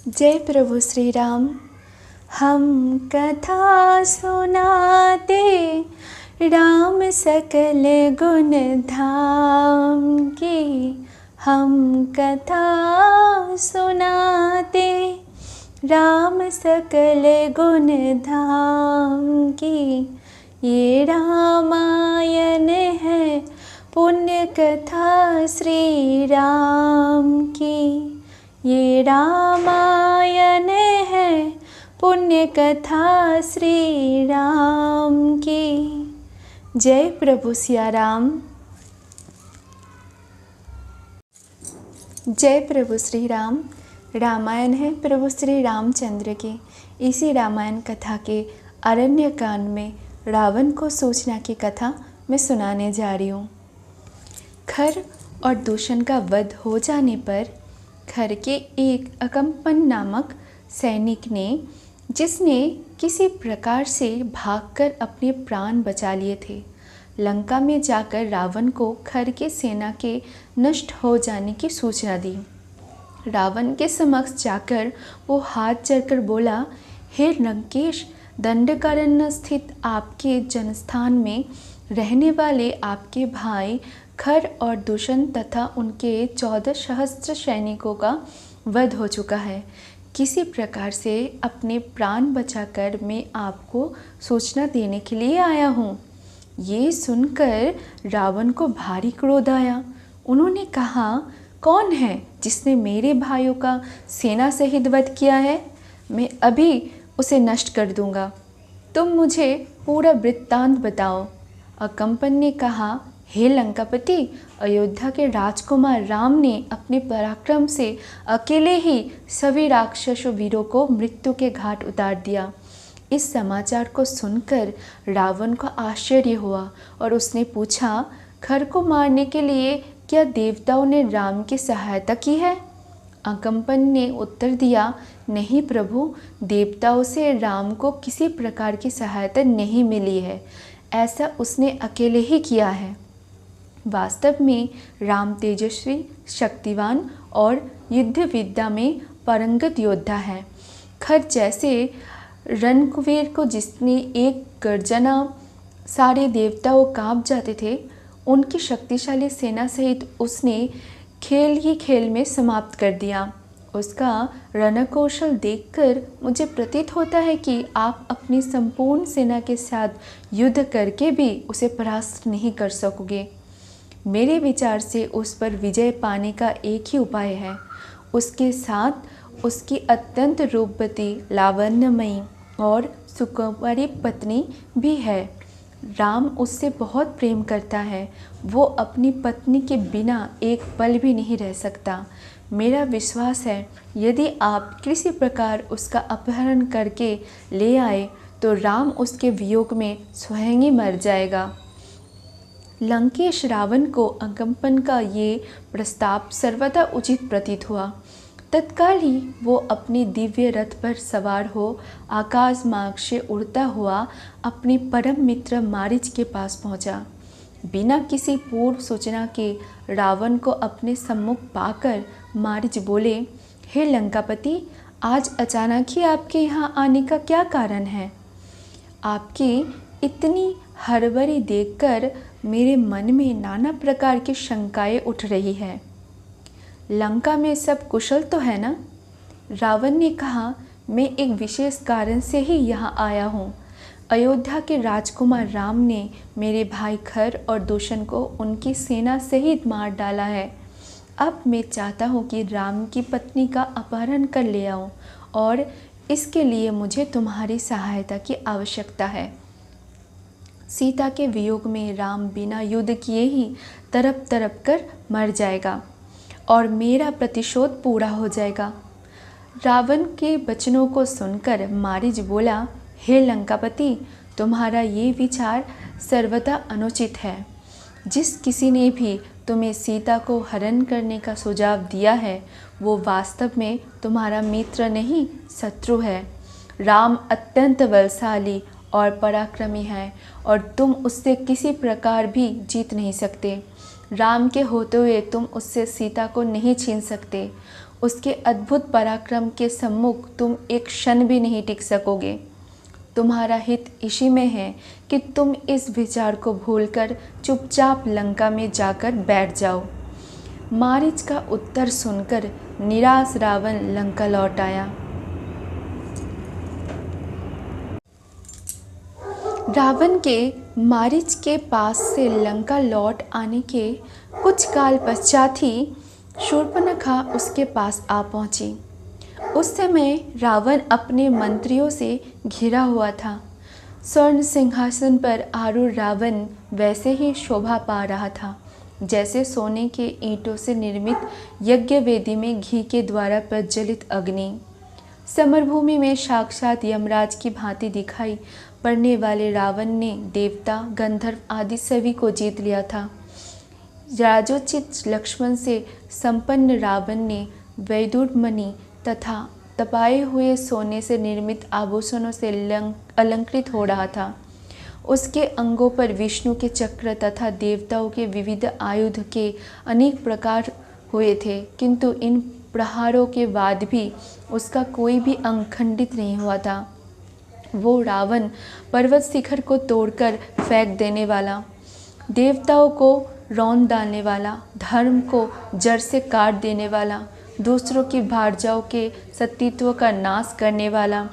जय प्रभु श्री राम। हम कथा सुनाते राम सकल गुण धाम की। हम कथा सुनाते राम सकल गुण धाम की। ये रामायण है पुण्य कथा श्री राम की। ये रामायण है पुण्य कथा श्री राम की। जय प्रभु सिया राम। जय प्रभु श्री राम। रामायण है प्रभु श्री रामचंद्र की। इसी रामायण कथा के अरण्य कांड में रावण को सूचना की कथा मैं सुनाने जा रही हूँ। खर और दूषण का वध हो जाने पर खर के एक अकम्पन नामक सैनिक ने, जिसने किसी प्रकार से भागकर अपने प्राण बचा लिए थे, लंका में जाकर रावण को खर के सेना के नष्ट हो जाने की सूचना दी। रावण के समक्ष जाकर वो हाथ जोड़कर बोला, हे लंकेश, दंडकारण्य स्थित आपके जनस्थान में रहने वाले आपके भाई खर और दूषण तथा उनके 14 सहस्त्र सैनिकों का वध हो चुका है। किसी प्रकार से अपने प्राण बचाकर मैं आपको सूचना देने के लिए आया हूँ। ये सुनकर रावण को भारी क्रोध आया। उन्होंने कहा, कौन है जिसने मेरे भाइयों का सेना सहित वध किया है? मैं अभी उसे नष्ट कर दूंगा। तुम मुझे पूरा वृत्तांत बताओ। अकम्पन ने कहा, हे लंकापति, अयोध्या के राजकुमार राम ने अपने पराक्रम से अकेले ही सभी राक्षसों वीरों को मृत्यु के घाट उतार दिया। इस समाचार को सुनकर रावण को आश्चर्य हुआ और उसने पूछा, खर को मारने के लिए क्या देवताओं ने राम की सहायता की है? अकम्पन ने उत्तर दिया, नहीं प्रभु, देवताओं से राम को किसी प्रकार की सहायता नहीं मिली है। ऐसा उसने अकेले ही किया है। वास्तव में राम तेजस्वी, शक्तिवान और युद्ध विद्या में पारंगत योद्धा है। खर जैसे रणकुबेर को जिसने एक गर्जना सारे देवताओं कांप जाते थे, उनकी शक्तिशाली सेना सहित उसने खेल ही खेल में समाप्त कर दिया। उसका रणकौशल देखकर मुझे प्रतीत होता है कि आप अपनी संपूर्ण सेना के साथ युद्ध करके भी उसे परास्त नहीं कर सकोगे। मेरे विचार से उस पर विजय पाने का एक ही उपाय है। उसके साथ उसकी अत्यंत रूपवती, लावण्यमयी और सुकुमारी पत्नी भी है। राम उससे बहुत प्रेम करता है। वो अपनी पत्नी के बिना एक पल भी नहीं रह सकता। मेरा विश्वास है, यदि आप किसी प्रकार उसका अपहरण करके ले आए तो राम उसके वियोग में स्वयं ही मर जाएगा। लंकेश रावण को अकम्पन का ये प्रस्ताव सर्वथा उचित प्रतीत हुआ। तत्काल ही वो अपने दिव्य रथ पर सवार हो आकाश मार्ग से उड़ता हुआ अपने परम मित्र मारीच के पास पहुंचा। बिना किसी पूर्व सूचना के रावण को अपने सम्मुख पाकर मारीच बोले, हे लंकापति, आज अचानक ही आपके यहाँ आने का क्या कारण है? आपकी इतनी हड़बड़ी देखकर मेरे मन में नाना प्रकार की शंकाएं उठ रही है। लंका में सब कुशल तो है ना? रावण ने कहा, मैं एक विशेष कारण से ही यहाँ आया हूँ। अयोध्या के राजकुमार राम ने मेरे भाई खर और दूषण को उनकी सेना सहित मार डाला है। अब मैं चाहता हूँ कि राम की पत्नी का अपहरण कर ले आऊँ और इसके लिए मुझे तुम्हारी सहायता की आवश्यकता है। सीता के वियोग में राम बिना युद्ध किए ही तड़प तड़प कर मर जाएगा और मेरा प्रतिशोध पूरा हो जाएगा। रावण के वचनों को सुनकर मारीच बोला, हे लंकापति, तुम्हारा ये विचार सर्वथा अनुचित है। जिस किसी ने भी तुम्हें सीता को हरण करने का सुझाव दिया है, वो वास्तव में तुम्हारा मित्र नहीं, शत्रु है। राम अत्यंत बलशाली और पराक्रमी है और तुम उससे किसी प्रकार भी जीत नहीं सकते। राम के होते हुए तुम उससे सीता को नहीं छीन सकते। उसके अद्भुत पराक्रम के सम्मुख तुम एक क्षण भी नहीं टिक सकोगे। तुम्हारा हित इसी में है कि तुम इस विचार को भूलकर चुपचाप लंका में जाकर बैठ जाओ। मारीच का उत्तर सुनकर निराश रावण लंका लौट आया। रावण के मारीच के पास से लंका लौट आने के कुछ काल पश्चात ही शूर्पणखा उसके पास आ पहुंची। उस समय रावण अपने मंत्रियों से घिरा हुआ था। स्वर्ण सिंहासन पर आरूढ़ रावण वैसे ही शोभा पा रहा था जैसे सोने के ईंटों से निर्मित यज्ञ वेदी में घी के द्वारा प्रज्वलित अग्नि। समरभूमि में साक्षात यमराज की भांति दिखाई पड़ने वाले रावण ने देवता, गंधर्व आदि सभी को जीत लिया था। राजोचित लक्ष्मण से संपन्न रावण ने वैदुर मणि तथा तपाए हुए सोने से निर्मित आभूषणों से अलंकृत हो रहा था। उसके अंगों पर विष्णु के चक्र तथा देवताओं के विविध आयुध के अनेक प्रकार हुए थे, किंतु इन प्रहारों के बाद भी उसका कोई भी अंग खंडित नहीं हुआ था। वो रावण पर्वत शिखर को तोड़कर फेंक देने वाला, देवताओं को रौंद डालने वाला, धर्म को जड़ से काट देने वाला, दूसरों की भारजाओं के सतीत्व का नाश करने वाला,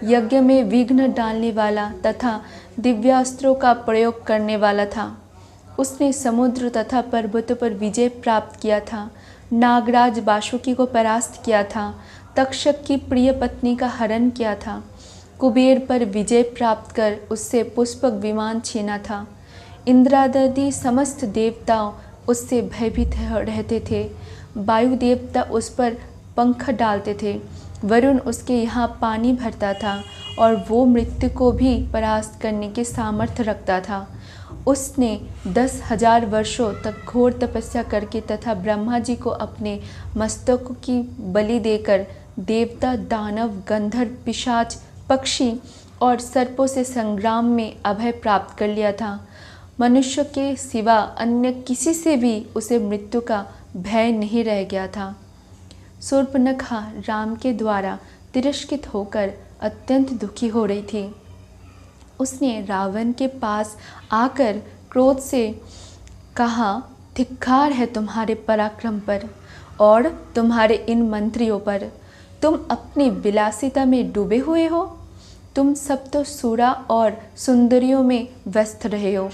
यज्ञ में विघ्न डालने वाला तथा दिव्यास्त्रों का प्रयोग करने वाला था। उसने समुद्र तथा पर्वतों पर विजय प्राप्त किया था, नागराज वासुकी को परास्त किया था, तक्षक की प्रिय पत्नी का हरण किया था, कुबेर पर विजय प्राप्त कर उससे पुष्पक विमान छीना था। इंद्रादि समस्त देवताओं उससे भयभीत रहते थे। वायु देवता उस पर पंख डालते थे, वरुण उसके यहाँ पानी भरता था और वो मृत्यु को भी परास्त करने के सामर्थ्य रखता था। उसने 10,000 वर्षों तक घोर तपस्या करके तथा ब्रह्मा जी को अपने मस्तक की बलि देकर देवता, दानव, गंधर्व, पिशाच, पक्षी और सर्पों से संग्राम में अभय प्राप्त कर लिया था। मनुष्य के सिवा अन्य किसी से भी उसे मृत्यु का भय नहीं रह गया था। शूर्पणखा राम के द्वारा तिरस्कृत होकर अत्यंत दुखी हो रही थी। उसने रावण के पास आकर क्रोध से कहा, धिक्कार है तुम्हारे पराक्रम पर और तुम्हारे इन मंत्रियों पर। तुम अपनी विलासिता में डूबे हुए हो। तुम सब तो सूरा और सुंदरियों में व्यस्त रहे हो।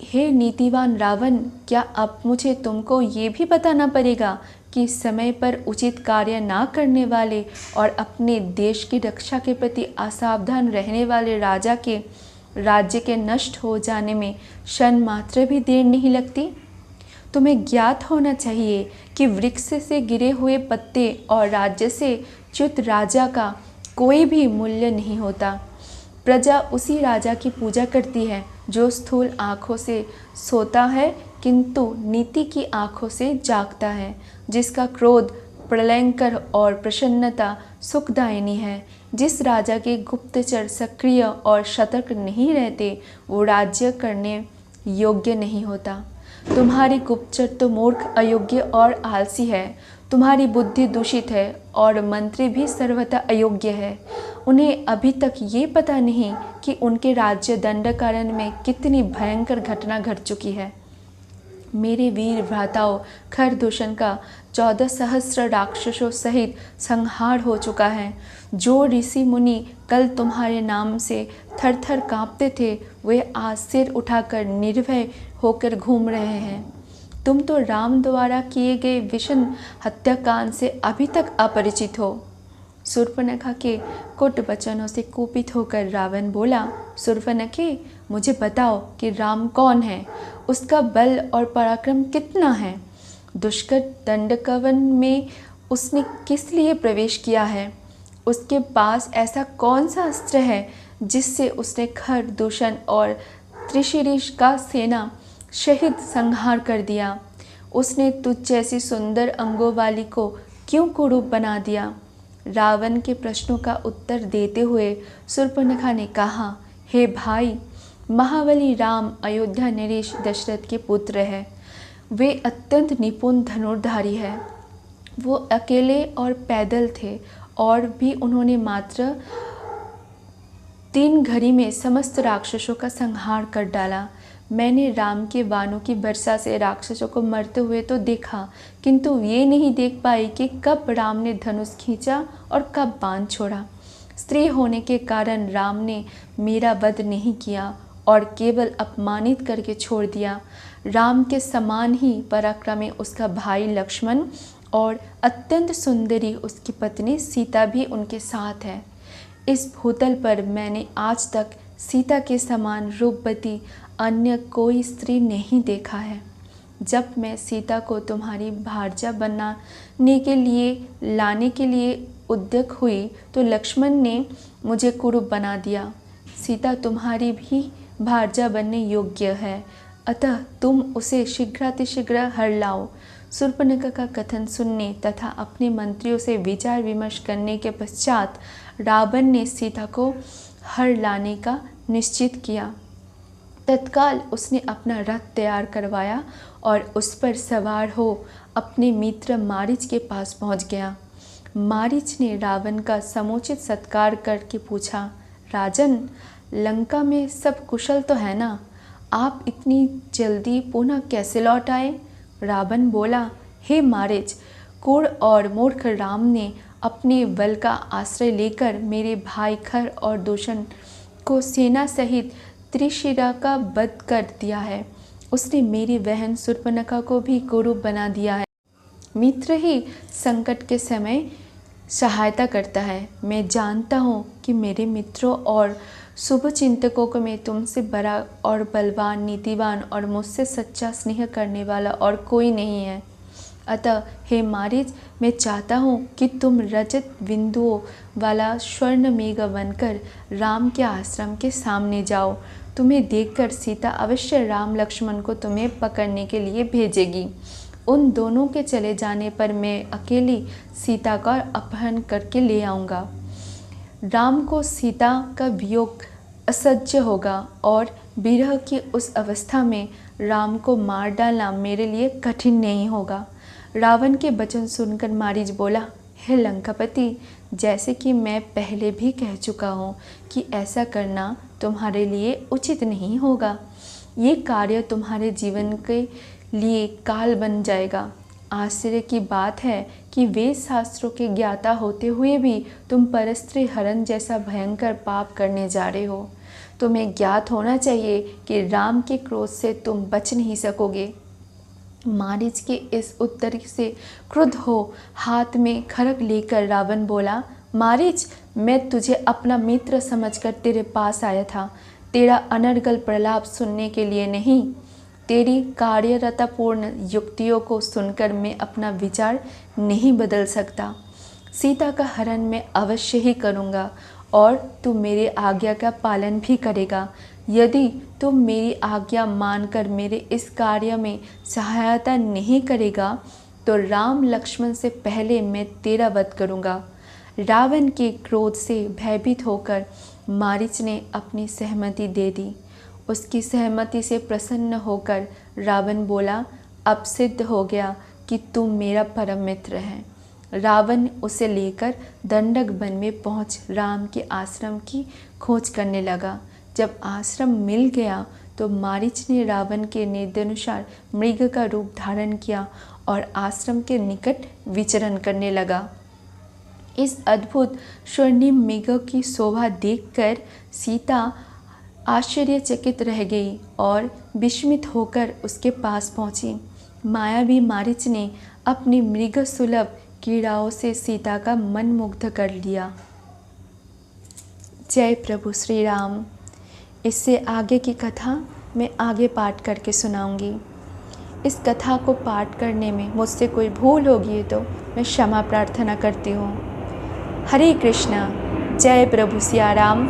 हे नीतिवान रावण, क्या अब मुझे तुमको ये भी बताना पड़ेगा कि समय पर उचित कार्य ना करने वाले और अपने देश की रक्षा के प्रति असावधान रहने वाले राजा के राज्य के नष्ट हो जाने में क्षण मात्र भी देर नहीं लगती। तुम्हें ज्ञात होना चाहिए कि वृक्ष से गिरे हुए पत्ते और राज्य से च्युत राजा का कोई भी मूल्य नहीं होता। प्रजा उसी राजा की पूजा करती है जो स्थूल आँखों से सोता है किंतु नीति की आँखों से जागता है, जिसका क्रोध प्रलयंकर और प्रसन्नता सुखदायिनी है। जिस राजा के गुप्तचर सक्रिय और सतर्क नहीं रहते वो राज्य करने योग्य नहीं होता। तुम्हारी गुप्तचर तो मूर्ख, अयोग्य और आलसी है। तुम्हारी बुद्धि दूषित है और मंत्री भी सर्वथा अयोग्य है। उन्हें अभी तक ये पता नहीं कि उनके राज्य दंडकारण्य में कितनी भयंकर घटना घट चुकी है। मेरे वीर भ्राताओं, खरदूषण का 14,000 राक्षसों सहित संहार हो चुका है। जो ऋषि मुनि कल तुम्हारे नाम से थर थर काँपते थे वे आज सिर उठाकर निर्भय होकर घूम रहे हैं। तुम तो राम द्वारा किए गए विषम हत्याकांड से अभी तक अपरिचित हो। शूर्पणखा के कुट वचनों से कुपित होकर रावण बोला, शूर्पणखे, मुझे बताओ कि राम कौन है, उसका बल और पराक्रम कितना है, दुष्कर दंडकवन में उसने किस लिए प्रवेश किया है, उसके पास ऐसा कौन सा अस्त्र है जिससे उसने खरदूषण और त्रिशिरीष का सेना शहीद संहार कर दिया। उसने तुझ जैसी सुंदर अंगों वाली को क्यों कुरूप बना दिया। रावण के प्रश्नों का उत्तर देते हुए शूर्पणखा ने कहा, हे भाई, महाबली राम अयोध्या नरेश दशरथ के पुत्र है। वे अत्यंत निपुण धनुर्धारी है। वो अकेले और पैदल थे और भी उन्होंने मात्र 3 घड़ी में समस्त राक्षसों का संहार कर डाला। मैंने राम के बाणों की वर्षा से राक्षसों को मरते हुए तो देखा, किंतु ये नहीं देख पाई कि कब राम ने धनुष खींचा और कब बाण छोड़ा। स्त्री होने के कारण राम ने मेरा वध नहीं किया और केवल अपमानित करके छोड़ दिया। राम के समान ही पराक्रमी उसका भाई लक्ष्मण और अत्यंत सुंदरी उसकी पत्नी सीता भी उनके साथ है। इस भूतल पर मैंने आज तक सीता के समान रूपवती अन्य कोई स्त्री नहीं देखा है। जब मैं सीता को तुम्हारी भार्या बनाने के लिए लाने के लिए उद्यत हुई तो लक्ष्मण ने मुझे कुरूप बना दिया। सीता तुम्हारी भी भार्या बनने योग्य है, अतः तुम उसे शीघ्रातिशीघ्र हर लाओ। शूर्पणखा का कथन सुनने तथा अपने मंत्रियों से विचार विमर्श करने के पश्चात रावण ने सीता को हर लाने का निश्चित किया। तत्काल उसने अपना रथ तैयार करवाया और उस पर सवार हो अपने मित्र मारीच के पास पहुंच गया। मारीच ने रावण का समुचित सत्कार करके पूछा, राजन, लंका में सब कुशल तो है ना? आप इतनी जल्दी पुनः कैसे लौट आए? रावण बोला, हे मारीच, क्रूर और मूर्ख राम ने अपने बल का आश्रय लेकर मेरे भाई खर और दूषण को सेना सहित त्रिशिरा का वध कर दिया है। उसने मेरी बहन शूर्पणखा को भी कुरूप बना दिया है। मित्र ही संकट के समय सहायता करता है। मैं जानता हूँ कि मेरे मित्रों और शुभ चिंतकों को मैं तुमसे बड़ा और बलवान, नीतिवान और मुझसे सच्चा स्नेह करने वाला और कोई नहीं है। अतः हे मारीच, मैं चाहता हूँ कि तुम रजत बिंदुओं वाला स्वर्ण मेघ बनकर राम के आश्रम के सामने जाओ। तुम्हें देखकर सीता अवश्य राम लक्ष्मण को तुम्हें पकड़ने के लिए भेजेगी। उन दोनों के चले जाने पर मैं अकेली सीता का अपहरण करके ले आऊँगा। राम को सीता का वियोग असह्य होगा और विरह की उस अवस्था में राम को मार डालना मेरे लिए कठिन नहीं होगा। रावण के वचन सुनकर मारीच बोला, हे लंकापति, जैसे कि मैं पहले भी कह चुका हूँ कि ऐसा करना तुम्हारे लिए उचित नहीं होगा। ये कार्य तुम्हारे जीवन के लिए काल बन जाएगा। आश्चर्य की बात है कि वेद शास्त्रों के ज्ञाता होते हुए भी तुम परस्त्री हरण जैसा भयंकर पाप करने जा रहे हो। तुम्हें ज्ञात होना चाहिए कि राम के क्रोध से तुम बच नहीं सकोगे। मारीच के इस उत्तर से क्रुद्ध हो हाथ में खड्ग लेकर रावण बोला, मारीच, मैं तुझे अपना मित्र समझकर तेरे पास आया था, तेरा अनर्गल प्रलाप सुनने के लिए नहीं। तेरी कार्यरतापूर्ण युक्तियों को सुनकर मैं अपना विचार नहीं बदल सकता। सीता का हरण मैं अवश्य ही करूँगा और तू मेरे आज्ञा का पालन भी करेगा। यदि तुम मेरी आज्ञा मानकर मेरे इस कार्य में सहायता नहीं करेगा तो राम लक्ष्मण से पहले मैं तेरा वध करूँगा। रावण के क्रोध से भयभीत होकर मारीच ने अपनी सहमति दे दी। उसकी सहमति से प्रसन्न होकर रावण बोला, अब सिद्ध हो गया कि तुम मेरा परम मित्र है। रावण उसे लेकर दंडक वन में पहुंच राम के आश्रम की खोज करने लगा। जब आश्रम मिल गया तो मारीच ने रावण के निर्देशानुसार मृग का रूप धारण किया और आश्रम के निकट विचरण करने लगा। इस अद्भुत स्वर्णिम मृग की शोभा देखकर सीता आश्चर्यचकित रह गई और विस्मित होकर उसके पास पहुंची। मायावी मारीच ने अपनी मृग सुलभ क्रीड़ाओं से सीता का मन मुग्ध कर लिया। जय प्रभु श्री राम। इससे आगे की कथा मैं आगे पाठ करके सुनाऊंगी। इस कथा को पाठ करने में मुझसे कोई भूल होगी तो मैं क्षमा प्रार्थना करती हूँ। हरे कृष्णा। जय प्रभु सिया राम।